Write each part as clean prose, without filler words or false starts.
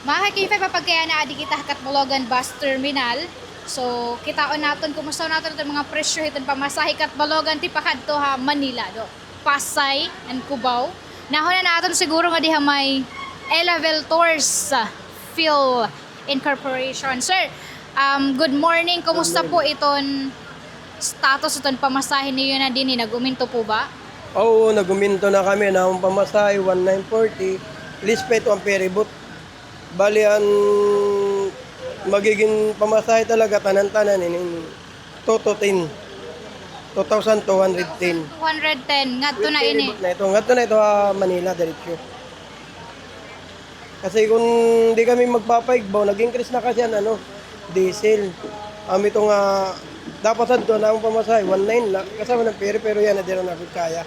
Mga K5 papagkaya na adi kita Katbalogan Bus Terminal. So, kitaon naton kumusta naton itong mga presyo iton pamasahe Katbalogan ti pakadto ha Manila do. Pasay and Cubao. Nahon na naton siguro nga diha may Elavel Tours Phil Incorporation. Sir, good morning. Kumusta po iton status iton pamasahe niyo na din naguminto po ba? Oo, naguminto na kami na ang pamasahe 1940. Least pa ito ang ferryboat. Bali ang magiging pamasahe talaga tanan-tanan in 210. 2,210. 210 ngadto na ini. Ferryboat na ito. Ngadto na ito Manila diretso. Kasi kung di kami magpapaigbaw, nag-increase na kasi ang diesel. Ito nga dapat sa doon ang pamasahe 19 lang kasama ng ferry pero yan na din na kaya.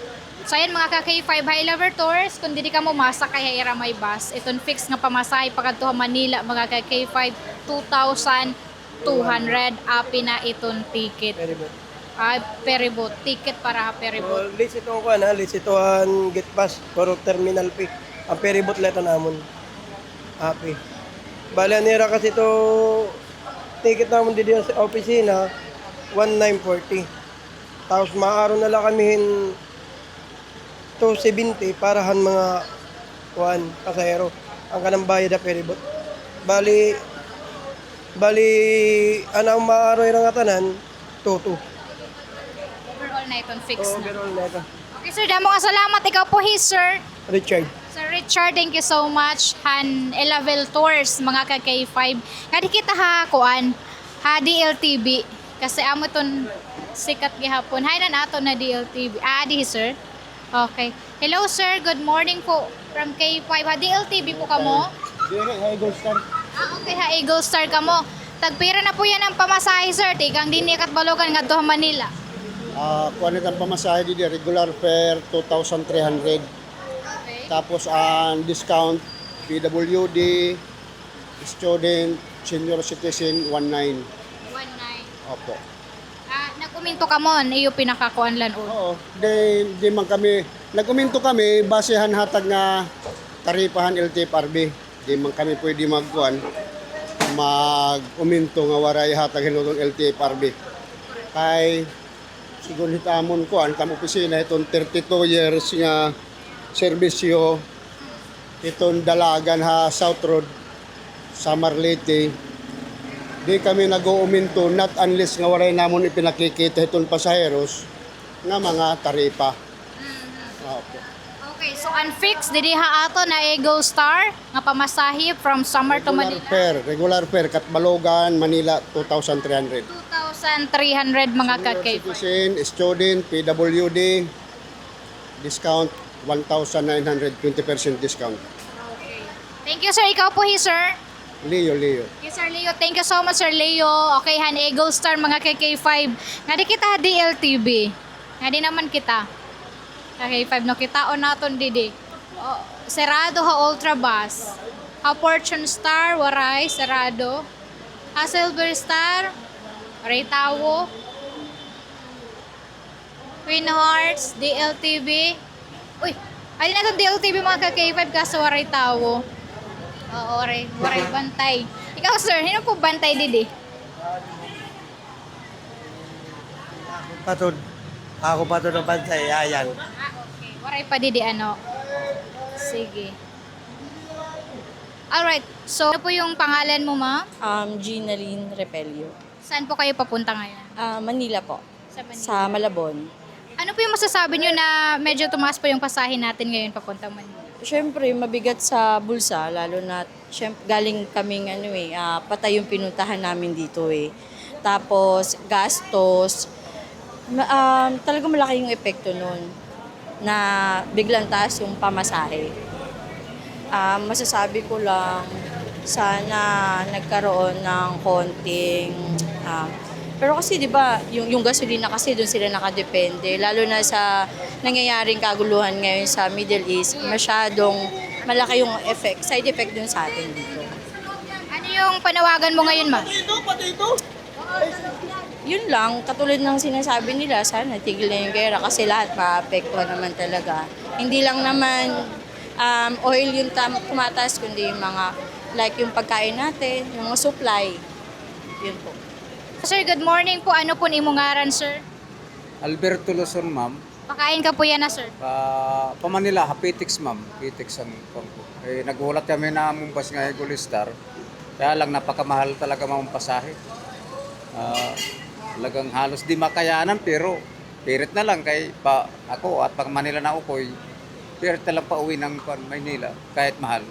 So ayan mga ka-K5 High Lover Tours, kung di ka mumasa kaya ira may bus, itong fix nga pamasahe pagadto Manila mga ka-K5 2,200 api na itong ticket. Ferryboat. Ferryboat ticket para ferryboat. So, list ito ko list ito ang get pass for terminal fee. Ang ferryboat leto namon. Api. Bali anira kasi ito ticket namon dito sa opisina 1940. Tapos maaro na lang kamihin 270 parahan mga pasahero ang kanang bayad na ferryboat. Bali ang maaro yung nga tanan 22. Overall na itong fix So, na. overall na ito. Okay sir, damo nga salamat. Ikaw po sir. Richard. Sir Richard, thank you so much. Han Elavel Tours, mga ka-K5. Kadi kita ha, kuan, ha DLTV. Kasi amo ton sikat gihapon. Hay na nato na DLTV. Di sir. Okay. Hello sir, good morning po from K5. Ha DLTV po kamo? Okay ha, Eagle Star kamo. Tagpira na po yan ang pamasahe sir. Tikang din ni Katbalogan ngadto Manila. Kuha ang pamasahe dito, regular fare 2,300. Okay. Tapos ang discount, PWD, student, senior citizen, 19. 19. Opo. Nagkuminto ka mo, iyo pinakakuan lan o. Oo, di man kami, nag-uminto kami, basehan hatag nga taripahan LTFRB. Di man kami pwede mag-uminto nga waray hatag hinutong LTFRB. Kay siguro hitamon ko, ang opisina itong 32 years nga serbisyo, itong dalagan ha South Road, Samar Leyte. Di kami nag-uuminto not unless nga waray namon ipinakikita itong pasaheros nga mga taripa. Opo. Okay, so unfixed didi ha ato na Eagle Star nga pamasahe from Samar to Manila. Regular fare, Katbalogan, Manila, 2,300. 2,300 mga ka-K5. Citizen, student, PWD, discount 1,900, 20% discount. Okay. Thank you sir, ikaw po sir. Leo. Okay, Sir Leo, thank you so much Sir Leo. Okay, han Eagle Star mga KK5. Nga di kita DLTV. Nga di naman kita. KK5 no kita o naton didi. Serado ha Ultra Bus. Ha Fortune Star waray serado. Ha Silver Star waray tawo. Queen Hearts DLTV. Uy, ay na itong DLTV mga KK5 kaso waray tawo. Oo, waray bantay. Ikaw sir, sino po bantay didi? Ako patod ng bantay, ayan. Okay. Waray pa didi ano. Sige. Alright. So, ano po yung pangalan mo, ma'am? Ginaline Repelio. Saan po kayo papunta ngayon? Manila po. Sa Manila. Sa Malabon. Ano po yung masasabi nyo na medyo tumaas po yung pasahin natin ngayon papuntang Manila? Siyempre, mabigat sa bulsa, lalo na galing kaming patay yung pinuntahan namin dito eh. Tapos, gastos, talagang malaki yung epekto nun na biglang taas yung pamasahe. Masasabi ko lang, sana nagkaroon ng konting pero kasi 'di ba, yung gasolina kasi doon sila nakadepende, lalo na sa nangyayaring kaguluhan ngayon sa Middle East, masyadong malaki yung side effect doon sa atin dito. Ano yung panawagan mo ngayon, ma'am? Yun lang, katulad ng sinasabi nila, sana tigil na yung gera kasi lahat maapektuhan naman talaga. Hindi lang naman oil yung tumataas, kundi yung mga Like yung pagkain natin, yung mga supply. Yun po. Sir, good morning po. Ano po ni imungaran, sir? Alberto Luzon, ma'am. Pakain ka po yan na, sir. Pa Manila, Hapitix, ma'am. Hapitix ang pangko. Nagulat kami na mumpas nga Gulistar. Kaya lang napakamahal talaga ma'am ang pasahe. Talagang halos di makayanan pero pirit na lang kay ako at pag Manila na ukoy. Pirit na lang pa uwi ng Maynila kahit mahal.